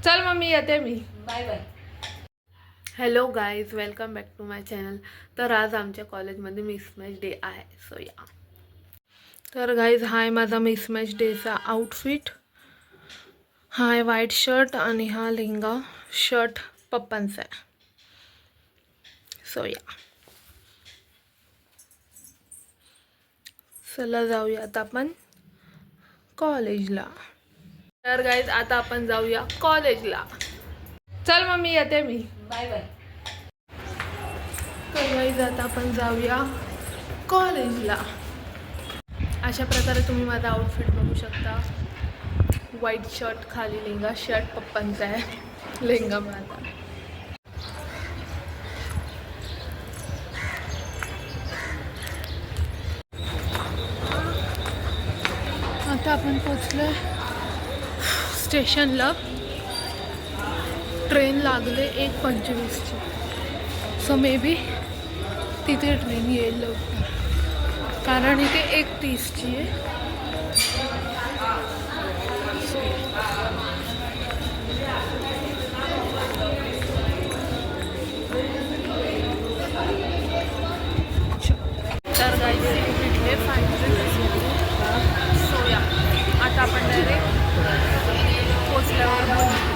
चल मम्मी येते मी. Bye bye. Hello guys, welcome back to my channel. तर आज आमच्या कॉलेजमध्ये मिसमॅच डे आहे. सो या. तर गाईज हा आहे माझा मिसमॅच डेचा आउटफिट. हा आहे व्हाईट शर्ट आणि हा लेहंगा शर्ट पप्पांचा आहे. सो या, चला जाऊया आता आपण कॉलेजला. तर गाईज आता आपण जाऊया कॉलेजला. चल मम्मी येते मी. Bye bye. तर गाईज आता आपण जाऊया कॉलेजला. अशा प्रकारे तुम्ही माझा आउटफिट बघू शकता. व्हाईट शर्ट, खाली लेहंगा शर्ट पप्पांचा आहे, लेहंगा माझा. आता आपण पोचलो स्टेशनला. ट्रेन लागले 1:25ची. सो मे बी तिथे ट्रेन येईल लवकर, कारण इथे 1:30ची आहे. तर गाईज तिथले फायनल. सो या, आता आपण डायरेक्ट पोचल्यावर बोलू.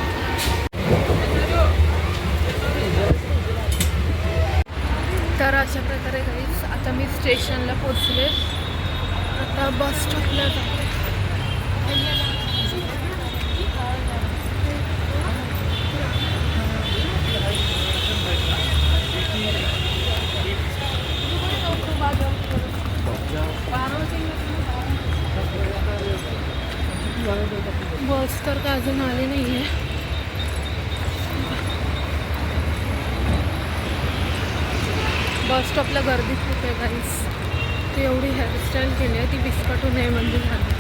तर अशा प्रकारे गाईज आता मी स्टेशनला पोचले. आता बस स्टॉपला जाते. बस तर काय अजून आली नाही आहे. बस स्टॉपला गर्दी खूप आहे गाईस. ती एवढी हेअरस्टाईल केली आहे, ती विस्कटू नये म्हणजे झाली.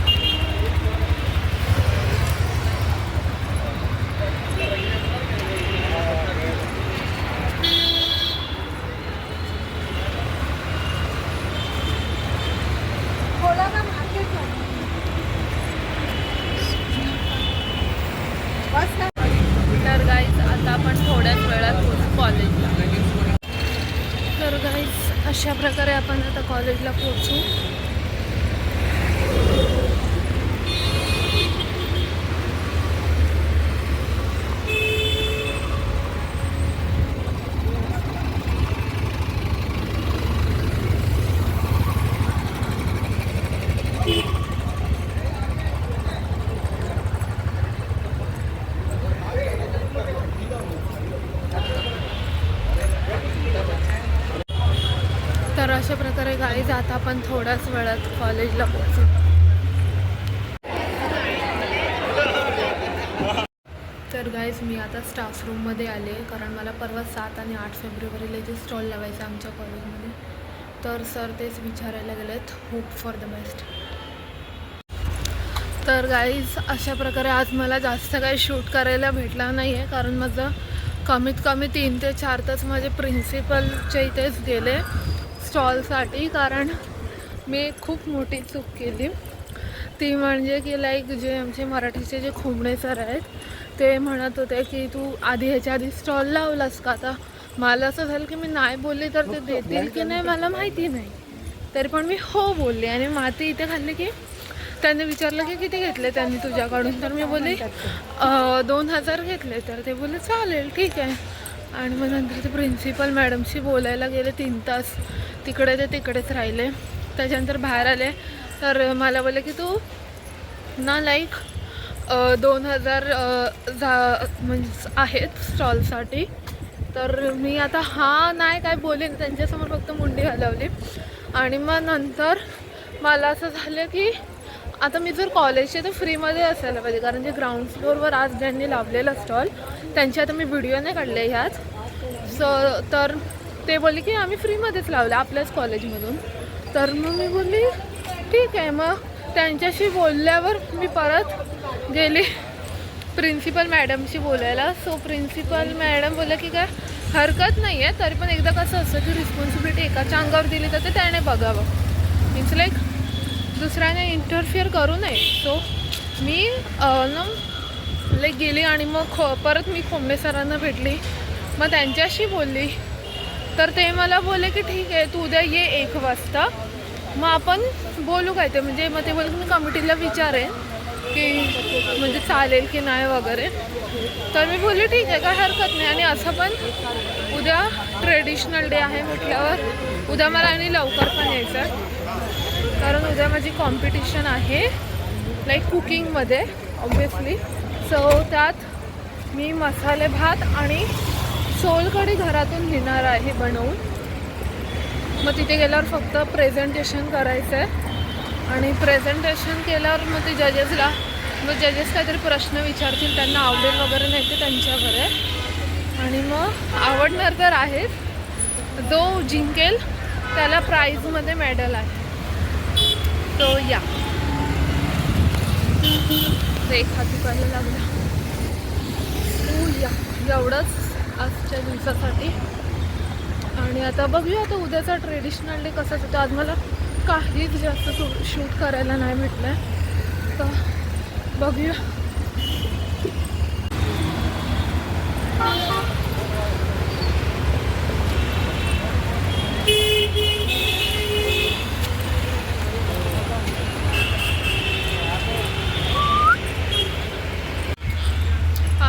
तर गाईज आता आपण थोड्याच वेळात पोहोचू कॉलेजला. तर गाईज अशा प्रकारे आपण आता कॉलेजला पोहोचू. तर अशा प्रकारे गाईज आता आपण थोड्याच वेळात कॉलेजला पोहोचू. तर गाईज मी आता स्टाफ रूममध्ये आले, कारण मला परवा 7 आणि 8 फेब्रुवारीला इथे स्टॉल लावायचा आमच्या कॉलेजमध्ये. तर सर तेच विचारायला गेलेत. Hope for the best. तर गाईज अशा प्रकारे आज मला जास्त काही शूट करायला भेटला नाही आहे, कारण माझं कमीत कमी 3 ते 4 तास माझे प्रिन्सिपलच्या इथेच गेले स्टॉलसाठी. कारण मी खूप मोठी चूक केली. ती म्हणजे की लाईक जे आमचे मराठीचे जे खुमणे सर आहेत ते म्हणत होते की तू ह्याच्या आधी स्टॉल लावलास का. आता मला असं झालं की मी नाही बोलली तर ते देतील की नाही मला माहिती नाही, तरी पण मी हो बोलली. आणि माती इथे खाल्ली की त्यांनी विचारलं की किती घेतले त्यांनी तुझ्याकडून. तर मी बोलली 2000 घेतले. तर ते बोलले चालेल ठीक आहे. आणि मग नंतर ते प्रिन्सिपल मॅडमशी बोलायला गेले 3 तास. तिकडे ते तिकडेच राहिले. त्याच्यानंतर बाहेर आले तर मला बोलले की तू ना लाईक 2000 म्हणजे आहेत स्टॉलसाठी. तर मी आता हा नाही काय बोलेन, त्यांच्यासमोर फक्त मुंडी हलवली. आणि मग नंतर मला असं झालं की आता मी जर कॉलेजचे तर फ्रीमध्ये असायला पाहिजे, कारण जे ग्राउंड फ्लोअरवर आज ज्यांनी लावलेला स्टॉल त्यांचे आता मी व्हिडिओ नाही काढले ह्याच. तर ते बोलले की आम्ही फ्रीमध्येच लावलं आपल्याच कॉलेजमधून. तर मग मी बोलली ठीक आहे. मग त्यांच्याशी बोलल्यावर मी परत गेली प्रिन्सिपल मॅडमशी बोलायला. सो प्रिन्सिपल मॅडम बोललं की काय हरकत नाही आहे, तरी पण एकदा कसं असतं की रिस्पॉन्सिबिलिटी एकाच्या अंगावर दिली तर ते त्याने बघावं. मीन्स लाईक दुसऱ्याने इंटरफिअर करू नये. सो मी लाईक गेली आणि मग परत मी खोंबे सरांना भेटली, मग त्यांच्याशी बोलली. तर ते मला बोलले की ठीक आहे तू उद्या ये 1 वाजता, मग आपण बोलू काय ते. म्हणजे मग ते बोलले की मी कमिटीला विचारेन की म्हणजे चालेल की नाही वगैरे. तर मी बोलली ठीक आहे काय हरकत नाही. आणि असं पण उद्या ट्रेडिशनल डे आहे म्हटल्यावर उद्या मला आणि लवकर पण यायचं आहे, कारण उद्या माझी कॉम्पिटिशन आहे लाईक कुकिंगमध्ये ऑब्वियसली. सो त्यात मी मसाले भात आणि सोलकढी घरातून घेणार आहे बनवून. मग तिथे गेल्यावर फक्त प्रेझेंटेशन करायचं आहे आणि प्रेझेंटेशन केल्यावर मग ते जजेसला, मग जजेस काहीतरी प्रश्न विचारतील, त्यांना आवडेल वगैरे नाही ते त्यांच्यावर आहे. आणि मग आवडणार तर आहेच, जो जिंकेल त्याला प्राईजमध्ये मेडल आहे. तो या एक हात दुखायला लागला. तो या एवढंच आजच्या दिवसासाठी. आणि आता बघूया आता उद्याचा ट्रेडिशनल डे कसाच होता. आज मला काहीच जास्त शूट करायला नाही भेटलं आहे, तर बघूया.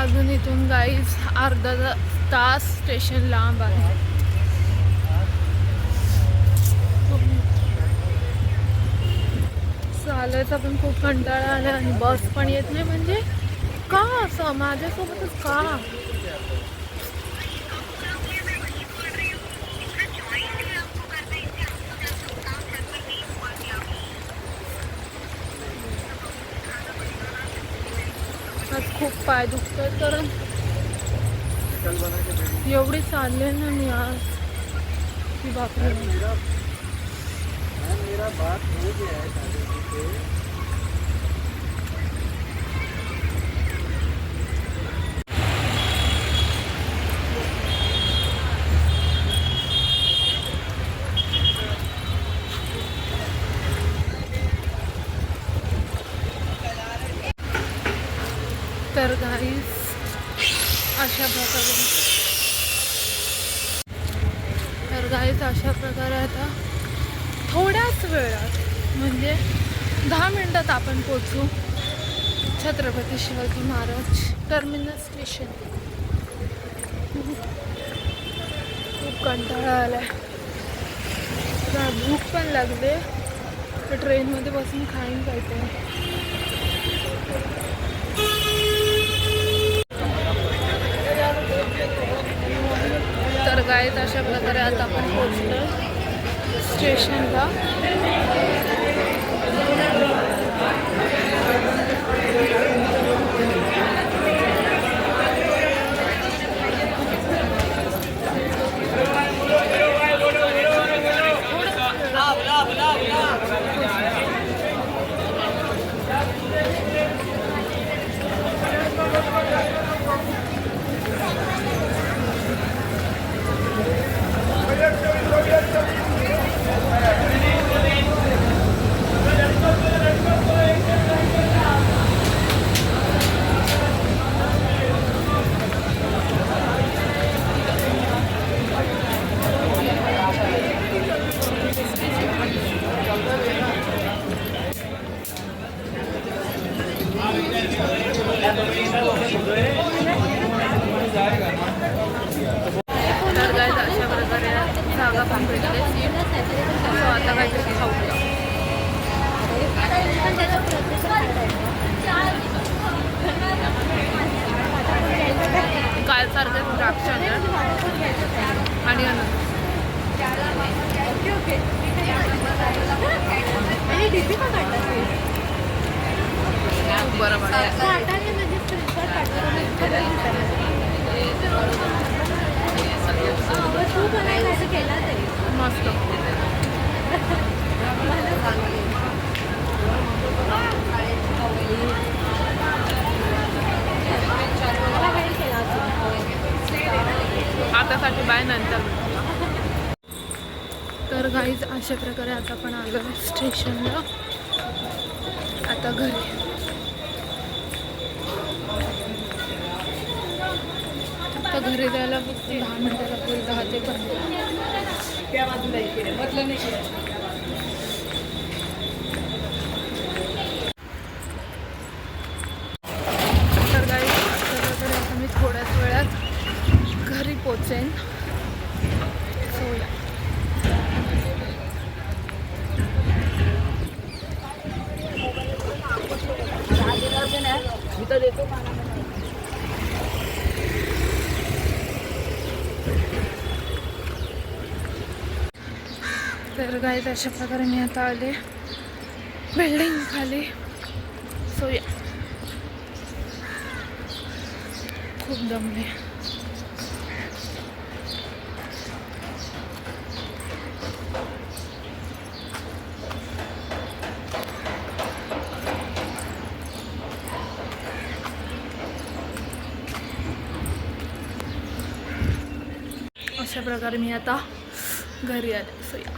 अजून इथून गाईज अर्धा तास स्टेशन लांब आहे. चालायचा पण खूप कंटाळा आला आणि बस पण येत नाही. म्हणजे का असं माझ्यासोबतच का? आज खूप पाय दुखतात कारण एवढी चालले ना मी आज की बापरे. तर गाईस अशा प्रकारे आता थोड्याच वेळात म्हणजे 10 मिनिटात आपण पोचू छत्रपती शिवाजी महाराज टर्मिनस स्टेशन. खूप कंटाळा आलाय, भूक पण लागले. ट्रेनमध्ये बसून खाईन काहीतरी. तर गाईत अशा प्रकारे आता आपण पोहोचलो स्टेशनला. तर गाईज अशा प्रकारे जागा पण भेटले सीट. सो आता काहीतरी खाऊया. कालसारखे द्राक्ष आणि बरं मस्त. आतासाठी बाय नंतर. तर गाईज अशा प्रकारे आता आपण आलो स्टेशनला. आता घरी आता घरी जायला फक्त 10 मिनिटं लागतील, 10 ते 15. त्या बाजूला केलं म्हटलं नाही केलं. तर काही तर आता मी थोड्याच वेळात घरी पोचेन. सो या. मी तर देतो. तर गाईज अशा प्रकारे मी आता आले बिल्डिंग खाली. सो या. खूप दमले. अशा प्रकारे मी आता घरी आले. सो या.